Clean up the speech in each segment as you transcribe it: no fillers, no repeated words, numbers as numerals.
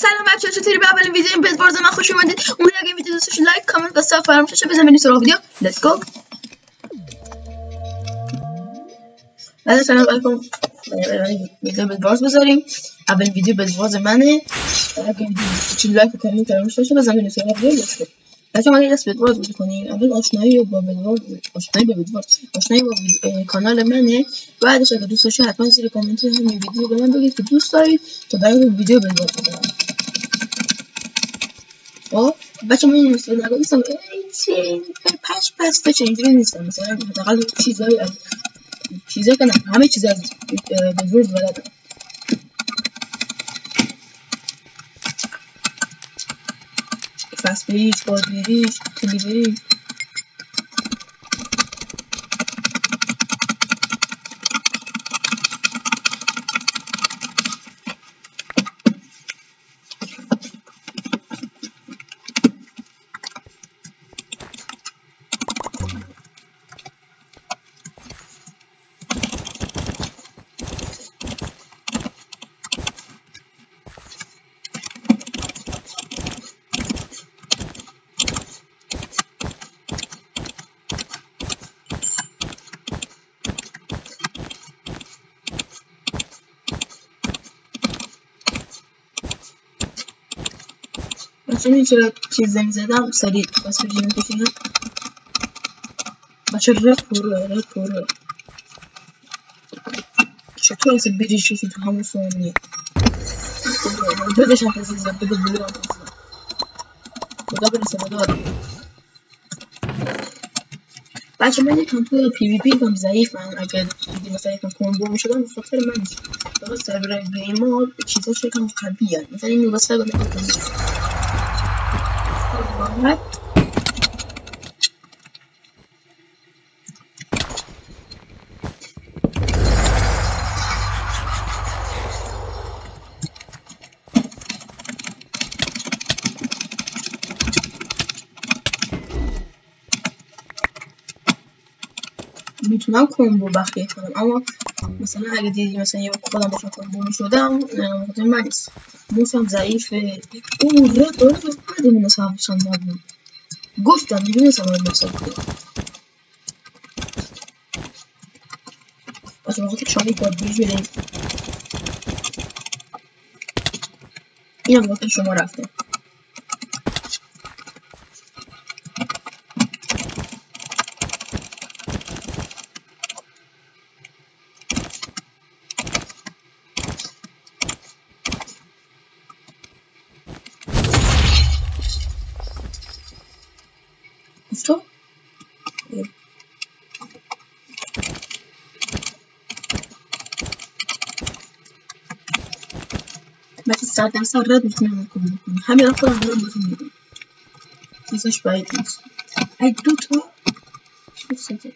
سلام بچه‌ها، چطوری؟ به اولین ویدیو بدوارز من خوش اومدید. امیدوارم اگه ویدیو دوست داشتید لایک، کامنت و ساب فراموش نشه. بزنید سراغ ویدیو. لیتس گو. سلام علیکم. ویدیو بدوارز بذاریم. اولین ویدیو بدوارز منه. اگه ویدیو دوست داشتید لایک و کامنت فراموش نشه. بزنید سراغ ویدیو. لیتس گو. بچه‌ها ما یه بدوارز بازی کنیم. اول آشنایی با بدوارز، آشنایی با کانال منه. بعدش اگه دوست داشتید حتما زیر کامنت همین ویدیو به من بگید که دوست دارید تا براتون ویدیو بدوارز بذارم. بچه من این مثلا نگفتم پس اینجوری نیستم. مثلا حداقل چیزایی که نه همه چیز از بدوارز بلدم. فست بریش، باد بریش، کلی بریش. بچه چرا چیز زنگ زدم سریع بس بجیم میکشیم. بچه رد پره چطور اصلا بریش کشید تو همون ثانیه. بدش هم پسیزم، بده بلو هم پسیزم. خدا برسه بدا. بچه من یکم تو پی وی پی یکم ضعیفم. اگر دیدی مثلا یکم کمبو میشدم بخاطر من میشه. درست سرور گیما چیزاش یکم قویه. مثلا این واسه بده راحت. میتونم کمبو بخیه کنم، اما مثلا اگه دیدی مثلا یه خودم باشم کمبو میشدم خاطر من نیست. موسم ضعیفه. اون رد داره بدون مثلا نبود. گفتم میدونستم باید مثلا کنم. از وقتی شما یک بار بیج بدهید این هم وقتی شما رفته. گفتم بچه 100% رد میتونم کنم. همین را خودم دارم باتون میدونم چیزش باید نیست. ای دوتا شده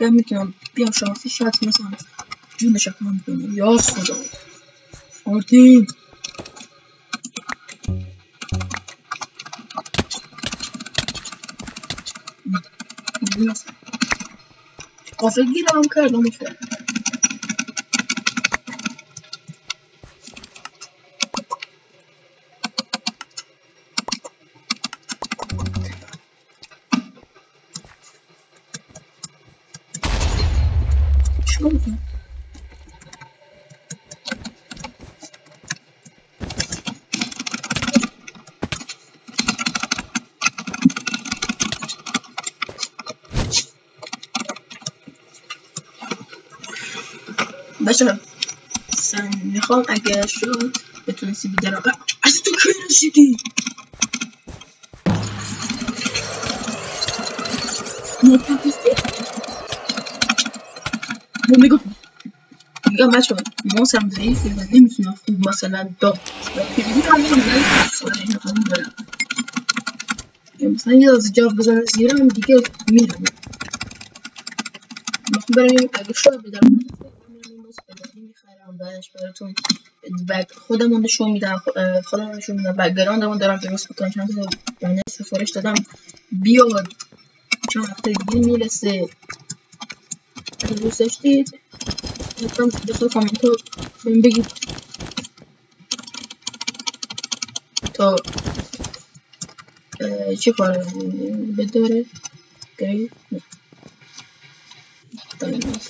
من میتونم بیام شانسی شاید مثلا جونش کام کنم. یا خدا آرتین قافل گیرم کردم افراد. چیکار میکنم؟ بچه میخوام اگر شد بتونستی بیدرم از تو که رسیدی نتفیستی میگم بچه موسم ضعیفه و نمیتونم خوب مثلا داد و پیویدی هم نمیتونم برم. مثلا یه از جاف بزنم زیرم دیگه میرم. میخوام برم اگه شد بدرم میخرم بعدش براتون خودمون نشون میدم. بک‌گراندمون دارم درست میکنم. چند تا بنر سفارش دادم بیاد چند هفته دیگه میرسه. اگه دوست داشتید لطفا داخل کامنت ها بهم بگید تا چه کار بداره گرید نه دایموند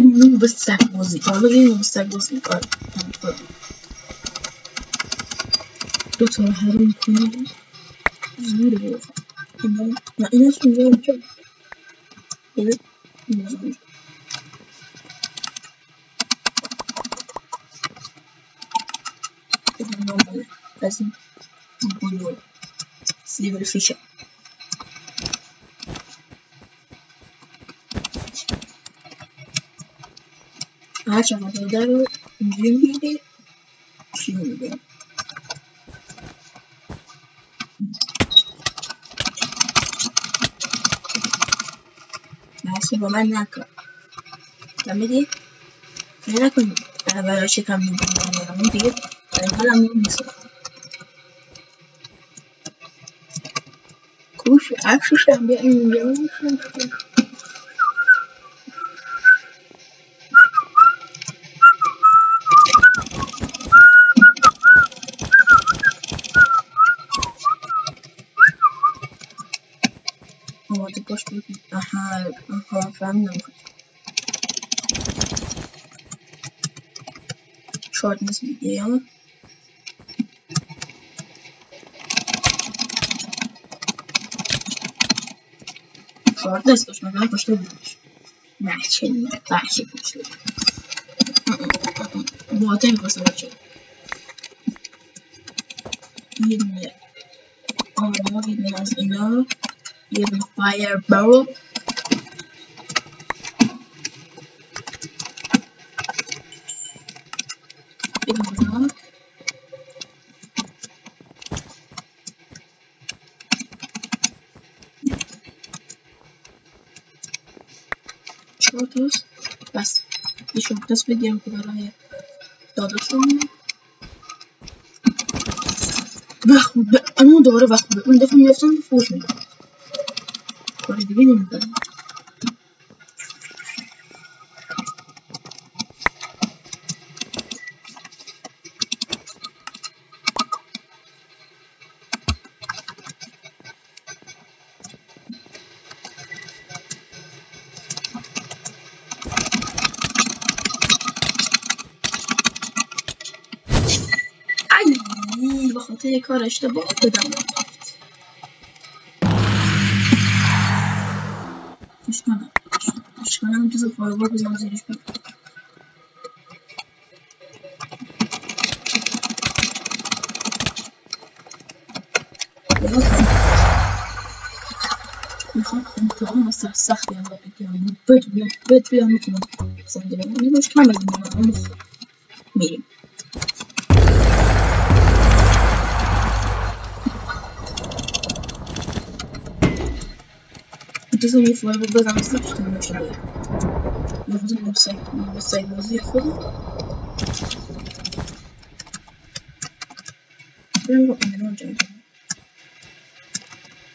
مو بستك بوزي والله مو بستك بوزي قال دكتور هارون كوني زور بوفا ما إنا شو زور شو إذا زور لازم نقول سليب الفيشة عشان تقدروا تجيبوا شنو ده ماشي بمعناك تعملي أنا كنت بلاش كم مدير أنا من مصر كوش عارف شو عم بيعمل هو تبقاش بيكون فهمنا شورت نسبي يلا شورت نسبش مكان كشتو بلاش ماشي كشتو مواتين كشتو بلاش يدني أول يدني از إنا يدني فاير بارل شورتوس بس یه شورتوس بگیرم که برای داداشون بخوبه اما دوباره بخوبه اون دفعه میرفتم فوش میدم کار دیگه نمیدارم بخاطر کار اشتباه بدم اشکالم جز فایربال بزنم زیرش بگم میخوام انتقام از سختی ازم بگیرم بد بیام میتونم زنده بگم یه کم بگیرم میریم بزنم یه فایربال بزنم زیرش کنم نشده بزنم وسایل بازی خودم برم با امیران جنگ کنم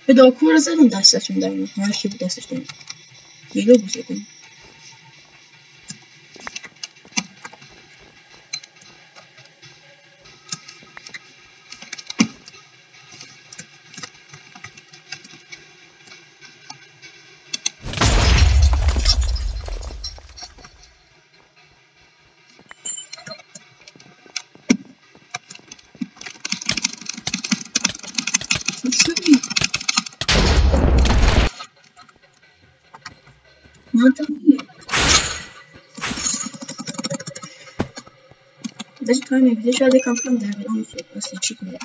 به داکور زدم دستشون در میکنم هر کی بود دستش در میکنم دیگه بوزه کنم Даже кроме где шады конфликт даже он все после чекнет.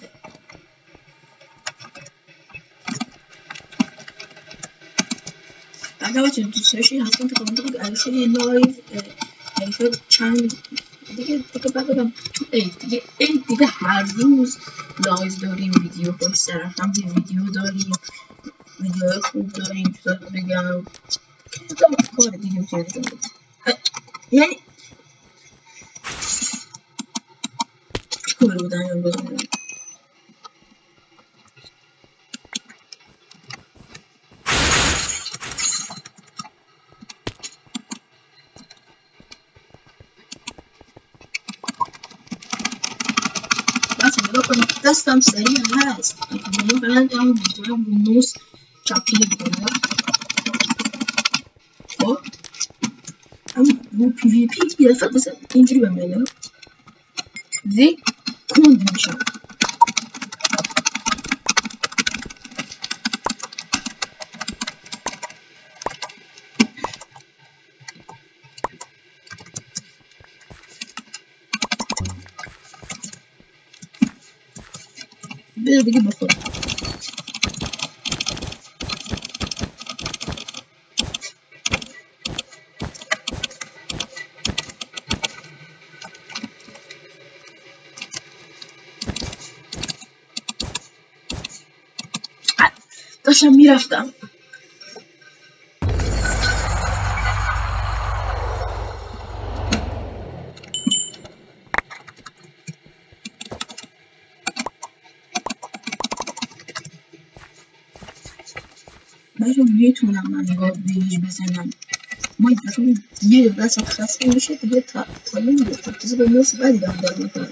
Давайте следующий раз контакт будет Алексей Ноев شاید چند دیگه بعدم تو دیگه هر روز لایو داریم، ویدیو پشت سر هم ویدیو داریم، ویدیوهای خوب داریم. چطور بگم کار دیگه میتونید کنید، یعنی چی کار بودن هم بزنیم. دستم سریع هست، فعلا دارم میتونم با موس چاپی بکنم. خب اما با پی وی پی یه دفعه مثلا اینجوری بمیره دیگه کند میشم. بذار دیگه بخورم. داشتم میرفتم. بچه میتونم من نگاه ویژ بزنم، ما یه دست خسته میشه دیگه تا نمیگفتم تازه به موس بدی دارم میکنم.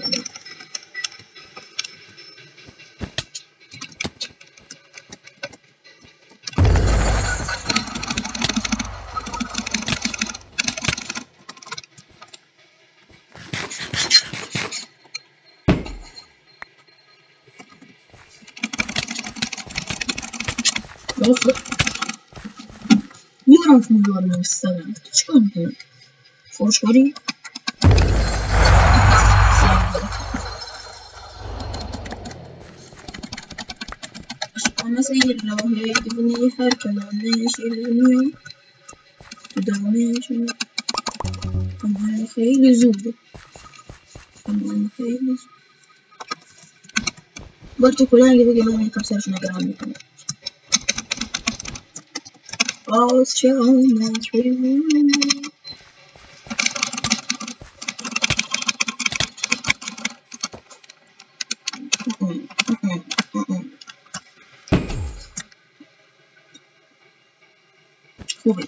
میدونم تو دار نمیستدم تو چیکار میکنم؟ فروشگاری؟ مثل یه راهی دیوونی هر کلامش میام تو دامنشون. اما خیلی زوده، خیلی زود باید تو کلنگی بگه من یکم سرشون نگرم میکنم. باز چه آمد خوبه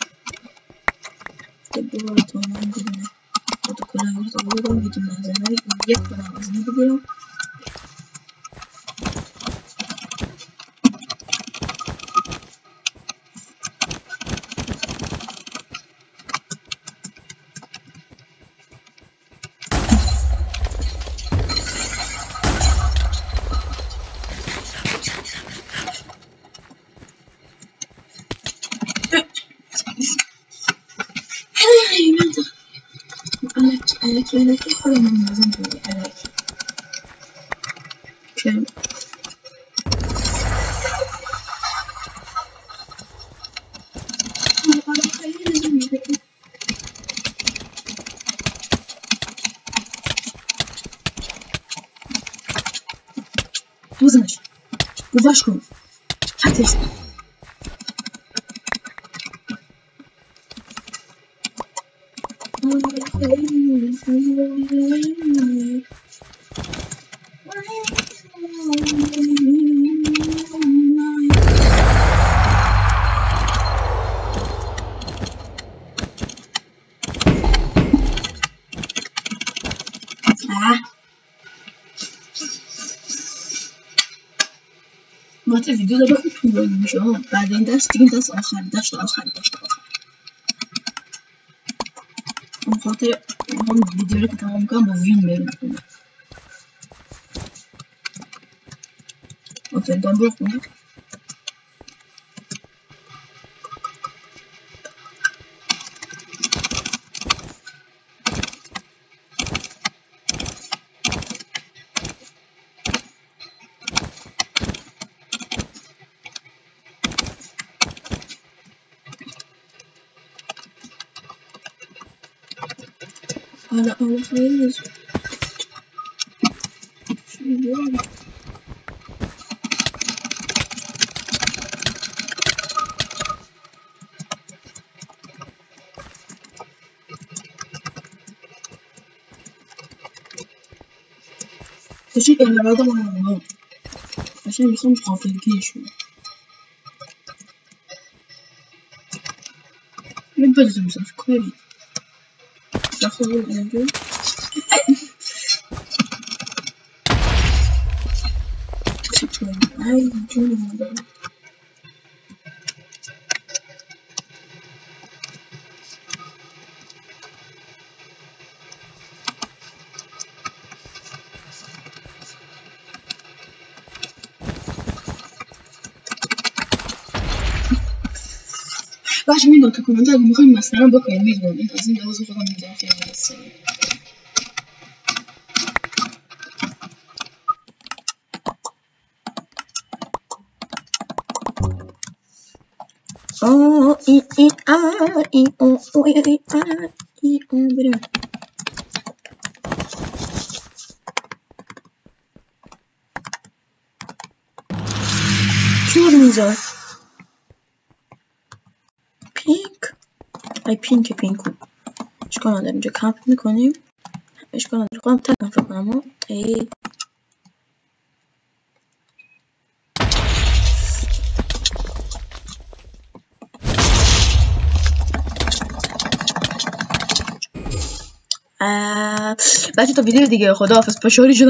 دوباره تو من بدونه با تو کلنگی تو بگم بدون نزنه یک کلنگ از نبگیرم. الکی خودم هم لازم بودی الکی که بزنش بزنش کن حتش وقت ویدیو داره خوب طولانی میشه بعد این دست دیگه دست آخر داشت آخر اون خاطر هم ویدیو رو که تمام میکنم با وین بریم کنم. اوکی دام برو کنم حالا خیلی تشيك انا بعد ما عشان يخون قاتل الجيش من بدأت مسافر كويس تاخذ الأجل باش مين دوك كومنتات مهم مثلا بكره الفيديو انت عايزين نوصل رقم مضاعف يعني بس او اي اي اي او اي اي او برا شو الميزان پینک ای پینکو اشکال نداره اینجا کمپ میکنیم اشکال نداره خودم تکم فکر کنم ای بچه تا ویدیو دیگه خداحافظ پاشوری شد.